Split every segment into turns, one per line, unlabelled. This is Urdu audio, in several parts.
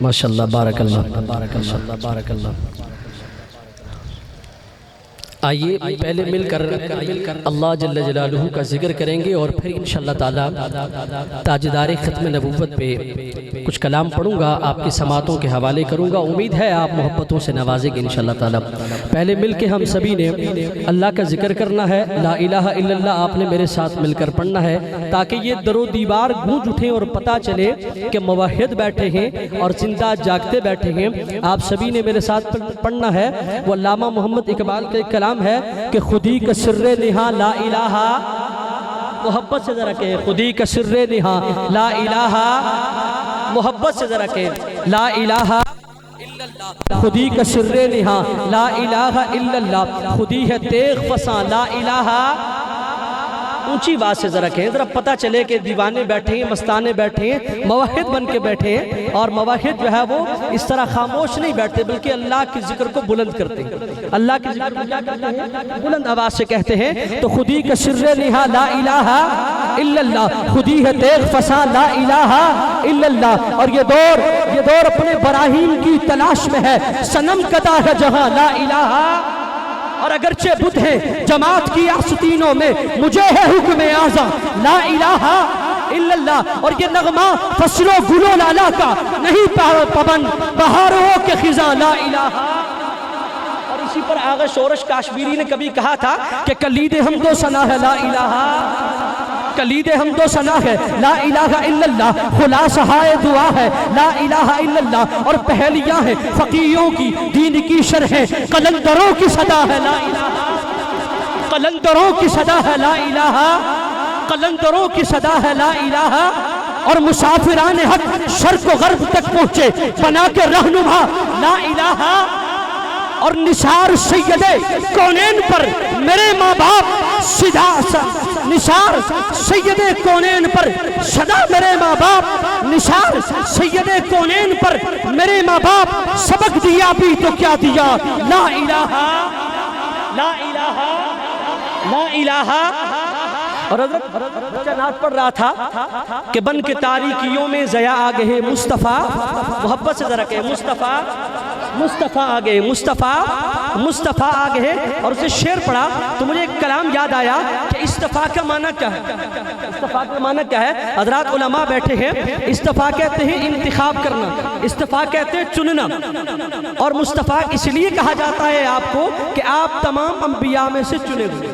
ماشاءاللہ، بارک اللہ، بارک اللہ، بارک اللہ۔ آئیے پہلے مل کر اللہ جل جلالہ کا ذکر کریں گے اور پھر انشاءاللہ تعالی تاجدار ختم نبوت پہ کچھ کلام پڑھوں گا، آپ کی سماعتوں کے حوالے کروں گا۔ امید ہے آپ محبتوں سے نوازیں گے انشاءاللہ تعالی۔ پہلے مل کے ہم سبھی نے اللہ کا ذکر کرنا ہے، لا الہ الا اللہ آپ نے میرے ساتھ مل کر پڑھنا ہے، تاکہ یہ در و دیوار گونج اٹھیں اور پتہ چلے کہ موحد بیٹھے ہیں اور زندہ جاگتے بیٹھے ہیں۔ آپ سبھی نے میرے ساتھ پڑھنا ہے۔ وہ علامہ محمد اقبال کا ایک کلام ہے کہ خودی کا سر نہاں لا الہ، محبت سے ذرا کہ خودی کا سر نہاں لا الہ، محبت سے ذرا کہ لا الہ الا اللہ، خودی کا سر نہاں لا الہ الا اللہ، خودی ہے تیغ فساں لا الہ۔ اونچی بات سے ذرا کہیں، ذرا پتہ چلے کہ دیوانے بیٹھے ہیں، مستانے بیٹھے ہیں، موحد بن کے بیٹھے ہیں، اور موحد جو ہے وہ اس طرح خاموش نہیں بیٹھتے بلکہ اللہ کے ذکر کو بلند کرتے ہیں۔ اللہ کے ذکر کو کیا کرتے ہیں؟ بلند آواز سے کہتے ہیں۔ تو خودی کا سر نہاں لا الہ الا اللہ، خودی ہے تیغ فساں لا الہ الا اللہ۔ اور یہ دور اپنے براہین کی تلاش میں ہے، صنم کدا ہے جہاں لا الہ، اور اگرچہ بدھ ہیں جماعت کی آستینوں میں، مجھے ہے حکم اعظم لا الہ الا اللہ۔ اور یہ نغمہ فصل و گل و لالا کا نہیں پابند، بہاروں کے خزاں لا الہ۔ اور اسی پر آغا شورش کاشمیری نے کبھی کہا تھا کہ کلید حمد و ثنا ہے لا الہ، کلید حمد و ثنا ہے لا الہ الا اللہ، خلاصہ دعا ہے لا الہ الا اللہ، اور پہلیاں ہیں فقیوں کی دین کی شرحیں، قلندروں کی صدا ہے لا الہ، قلندروں کی صدا ہے لا الہ، قلندروں کی صدا ہے لا الہ۔ اور مسافران حق شرق و غرب تک پہنچے بنا کے رہنما لا الہ۔ اور نثار سید کونین پر میرے ماں باپ صدا، نثار سید کونین پر صدا میرے ماں باپ، نثار سید کونین پر میرے ماں باپ، سبق دیا بھی تو کیا دیا لا الہ لا الہ لا الہ۔ اور حضرت نعت پڑھ رہا تھا کہ بن کے تاریکیوں میں ضیا آ گئے مصطفیٰ، محبت سے ذرا کہ مصطفیٰ مصطفیٰ آ گئے، مصطفیٰ مصطفیٰ آ گئے۔ اور اسے شعر پڑھا تو مجھے ایک کلام یاد آیا کہ استفاء کا معنی کیا ہے؟ استفاء کا معنی کیا ہے؟ حضرات علماء بیٹھے ہیں، استفاء کہتے ہیں انتخاب کرنا، استفاء کہتے ہیں چننا، اور مصطفیٰ اس لیے کہا جاتا ہے آپ کو کہ آپ تمام انبیاء میں سے چنے ہوئے۔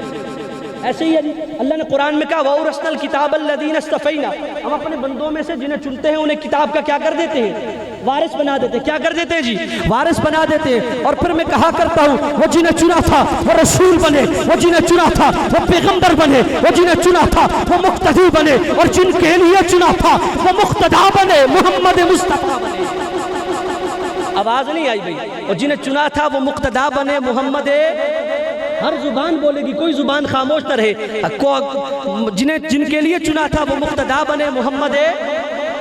ایسے ہی اللہ نے قرآن میں کہا وَأَوْرَثْنَا الْكِتَابَ الَّذِينَ اسْتَفَيْنَا، ہم اپنے بندوں میں سے جنہیں چنتے ہیں انہیں کتاب کا کیا کر دیتے ہیں؟ وارث بنا دیتے ہیں۔ کیا کر دیتے ہیں جی؟ وارث بنا دیتے ہیں۔ اور پھر میں کہا کرتا ہوں وہ جنہیں چنا تھا وہ رسول بنے، وہ جنہیں چنا تھا وہ پیغمبر بنے، وہ جنہیں چنا تھا وہ مقتدی بنے، اور جن کے لیے چنا تھا وہ مقتدا بنے، محمد مصطفیٰ بنے۔ آواز نہیں آئی بھئی؟ اور جنہیں چنا تھا وہ مقتدا بنے، محمد، ہر زبان بولے گی، کوئی زبان خاموش نہ رہے، جن کے لیے چنا تھا وہ مقتدا بنے، محمد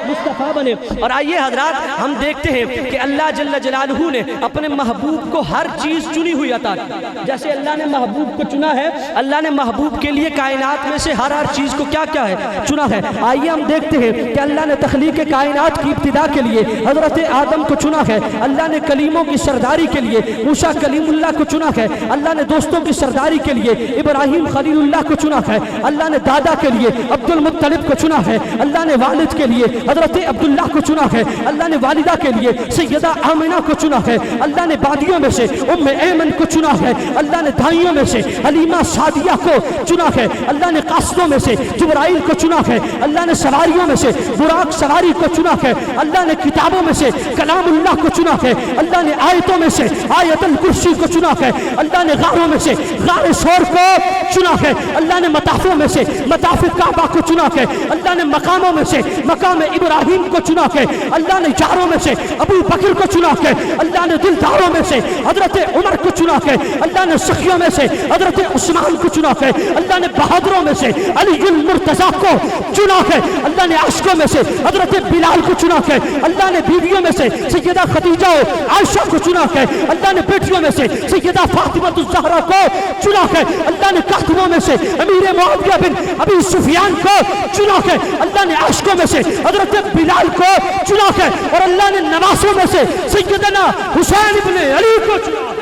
مصطفیٰ بنے۔ اور آئیے حضرات ہم دیکھتے ہیں کہ اللہ جل جلالہ نے اپنے محبوب کو ہر چیز چنی ہوئی عطا کی۔ جیسے اللہ نے محبوب کو چنا ہے، اللہ نے محبوب کے لیے کائنات میں سے ہر چیز کو کیا ہے؟ چنا ہے۔ آئیے ہم دیکھتے ہیں کہ اللہ نے تخلیق کائنات کی ابتدا کے لیے حضرت آدم کو چنا ہے، اللہ نے کلیموں کی سرداری کے لیے موسیٰ کلیم اللہ کو چنا ہے، اللہ نے دوستوں کی سرداری کے لیے ابراہیم خلیل اللہ کو چنا ہے، اللہ نے دادا کے لیے عبد المطلب کو چنا ہے، اللہ نے والد کے لیے حضرت عبداللہ کو چنا ہے، اللہ نے والدہ کے لیے سیدہ آمنہ کو چنا ہے، اللہ نے بادیوں میں سے ام ایمن کو چنا ہے، اللہ نے دھائیوں میں سے حلیمہ سعدیہ کو چنا ہے، اللہ نے قاصدوں میں سے جبرائیل کو چنا ہے، اللہ نے سواریوں میں سے براق سواری کو چنا ہے، اللہ نے کتابوں میں سے کلام اللہ کو چنا ہے، اللہ نے آیتوں میں سے آیت الکرسی کو چنا ہے، اللہ نے غاروں میں سے غار ثور کو چنا ہے، اللہ نے مطافوں میں سے مطاف کعبہ کو چنا ہے، اللہ نے مقاموں میں سے مقام ابراہیم کو چنا ہے، اللہ نے جاروں میں سے ابو بکر کو چنا ہے، اللہ نے دلداروں میں سے حضرت عمر کو چنا ہے، اللہ نے سخیوں میں سے حضرت عثمان کو چنا ہے، اللہ نے بہادروں میں سے علی المرتضیٰ کو چنا ہے، اللہ نے عاشقوں میں سے حضرت بلال کو چنا ہے، اللہ نے بیویوں میں سے سیدہ خدیجہ و عائشہ کو چنا ہے، اللہ نے بیٹیوں میں سے سیدہ فاطمہ الزہرا کو چنا ہے، اللہ نے کاتبوں میں سے امیر معاویہ بن ابی سفیان کو چنا ہے، اللہ نے عاشقوں میں سے حضرت بلال کو چنا ہے، اور اللہ نے نواسوں میں سے سیدنا حسین ابن علی کو چنا ہے۔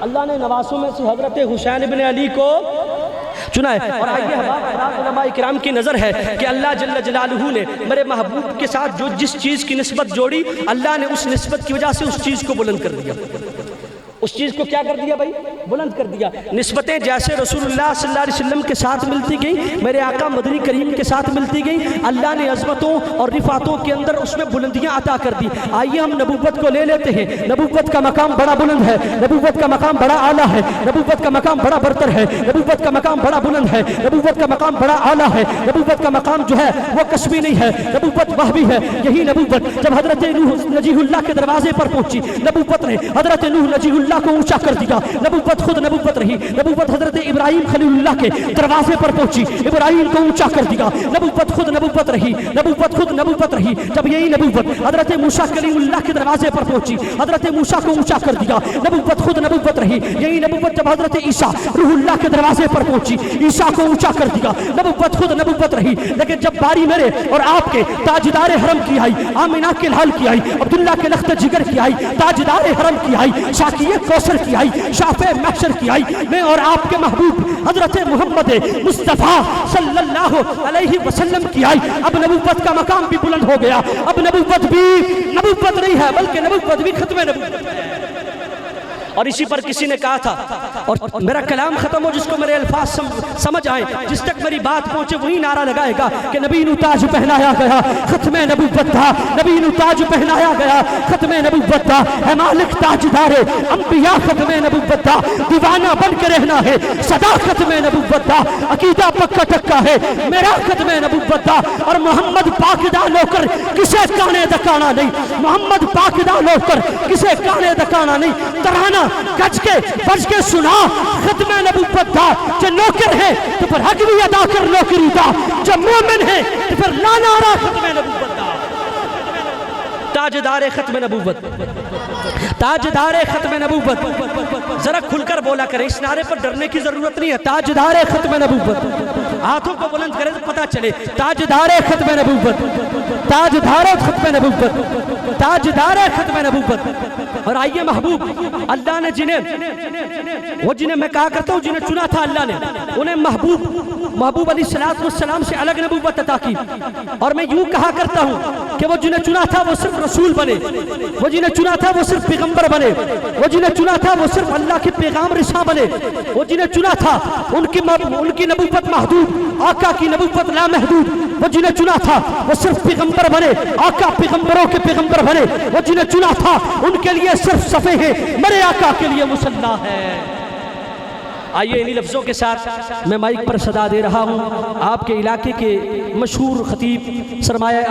اللہ نے نواسوں میں سے حضرت حسین ابن علی کو چنا ہے۔ اور آئیے حضرات علماء کرام کی نظر ہے کہ اللہ جل جلالہ نے میرے محبوب کے ساتھ جو جس چیز کی نسبت جوڑی، اللہ نے اس نسبت کی وجہ سے اس چیز کو بلند کر دیا۔ اس چیز کو کیا کر دیا بھائی؟ بلند کر دیا۔ نسبتیں جیسے رسول اللہ صلی اللہ علیہ وسلم کے ساتھ ملتی گئی، میرے آقا مدنی کریم کے ساتھ ملتی گئی، اللہ نے عظمتوں اور رفعتوں کے اندر اس میں بلندیاں عطا کر دی۔ آئیے ہم نبوت کو لے لیتے ہیں۔ نبوت کا مقام بڑا بلند ہے، نبوت کا مقام بڑا اعلیٰ ہے، نبوت کا مقام بڑا برتر ہے، نبوت کا مقام بڑا بلند ہے، نبوت کا مقام بڑا اعلیٰ ہے۔ نبوت کا مقام جو ہے وہ کسبی نہیں ہے، نبوت وحبی ہے۔ یہی نبوت جب حضرت نوح نجیح اللہ کے دروازے پر پہنچی، نبوت نے حضرت نوح نجیح اللہ کو اونچا کر دیا۔ نبوت خود نبوت رہی۔ نبوت حضرت ابراہیم خلیل اللہ کے دروازے پر پہنچی، ابراہیم کو اونچا کر دیا۔ نبوت خود نبوت رہی، نبوت خود نبوت رہی۔ جب یہی نبوت حضرت موسیٰ کلیم اللہ کے دروازے پر پہنچی، حضرت موسیٰ کو اونچا کر دیا۔ نبوت خود نبوت رہی۔ یہی نبوت جب حضرت عیسیٰ روح اللہ کے دروازے پر پہنچی، عیسیٰ کو اونچا کر دیا۔ نبوت خود نبوت رہی۔ لیکن جب باری میرے اور آپ کے تاجدار حرم کی آئی، آمنہ کے لال کی آئی، عبداللہ کے لخت جگر کی آئی، تاجدار حرم کی آئی، شاکیہ کوثر کی آئی، شافع محشر کی آئی، میں اور آپ کے محبوب حضرت محمد مصطفیٰ صلی اللہ علیہ وسلم کی آئی، اب نبوت کا مقام بھی بلند ہو گیا۔ اب نبوت بھی نبوت نہیں ہے بلکہ نبوت بھی ختم نبوت ہے۔ اور اسی پر کسی نے کہا تھا، اور میرا کلام ختم ہو جس کو میرے الفاظ سمجھ آئیں، جس تک میری بات پہنچے وہی نعرہ لگائے گا کہ نبی نو تاج پہنایا گیا، ختم نبوت تھا۔ نبی نو تاج پہنایا گیا، ختم نبوت تھا۔ ہے مالک تاجدار انبیاء، ختم نبوت تھا۔ دیوانہ بن کے رہنا ہے صدا، ختم نبوت تھا۔ عقیدہ پکا ٹکا ہے میرا، ختم نبوت تھا۔ اور محمد پاک دا لو کر کسے کانے دکانا نہیں، محمد پاک دا لو کر کسے کانے دکانا نہیں۔ ترانہ گج کے بج کے سنا، ختم نبوت تھا۔ جو نوکر ہے تو پھر حق بھی ادا کر نوکری دا، جو مومن ہے تو پھر لا نعرہ ختم نبوت دا۔ تاجدار ختم نبوت، تاجدار ختم نبوت، ذرا کھل کر بولا کریں، اس نعرے پر ڈرنے کی ضرورت نہیں ہے۔ تاجدار ختم نبوت، ہاتھوں کو بلند کریں تو پتہ چلے، تاجدار ختم نبوت، تاجدار ختم نبوت، تاجدار ختم نبوت۔ اور آئیے محبوب اللہ نے جنہیں میں کہا کرتا ہوں جنہیں چنا تھا اللہ نے، انہیں محبوب علیہ السلام سے الگ نبوت عطا کی۔ اور میں یوں کہا کرتا ہوں کہ وہ جنہیں چنا تھا وہ صرف رسول بنے، وہ جنہیں چنا تھا وہ صرف پیغمبر بنے، وہ جنہیں چنا تھا وہ صرف اللہ کے پیغام رساں بنے، وہ جنہیں چنا تھا ان کی نبوت محدود، آقا کی نبوت لا محدود۔ وہ جنہیں چنا تھا وہ صرف پیغمبر بنے، آقا پیغمبروں کے پیغمبر بنے۔ وہ جنہیں چنا تھا ان کے لیے صرف صفحے ہیں، میرے آقا کے لیے مصلی ہے۔ آئیے انہی لفظوں کے ساتھ میں مائک پر صدا دے رہا ہوں آپ کے علاقے کے مشہور خطیب سرمایہ